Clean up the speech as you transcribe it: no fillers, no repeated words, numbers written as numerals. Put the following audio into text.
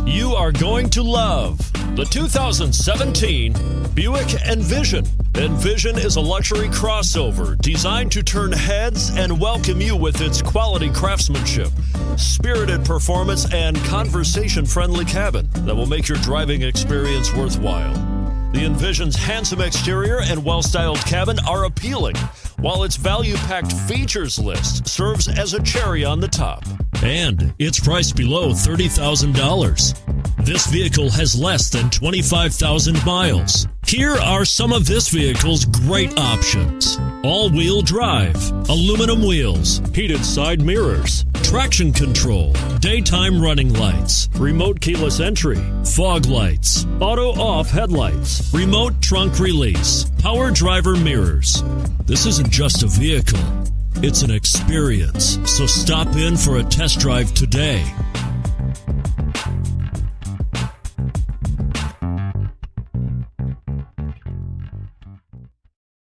You are going to love the 2017 Buick Envision. Envision is a luxury crossover designed to turn heads and welcome you with its quality craftsmanship, spirited performance, and conversation-friendly cabin that will make your driving experience worthwhile. The Envision's handsome exterior and well-styled cabin are appealing, while its value-packed features list serves as a cherry on the top. And it's priced below $30,000. This vehicle has less than 25,000 miles. Here are some of this vehicle's great options: all-wheel drive, aluminum wheels, heated side mirrors, traction control, daytime running lights, remote keyless entry, fog lights, auto-off headlights, remote trunk release, power driver mirrors. This isn't just a vehicle, it's an experience. So stop in for a test drive today.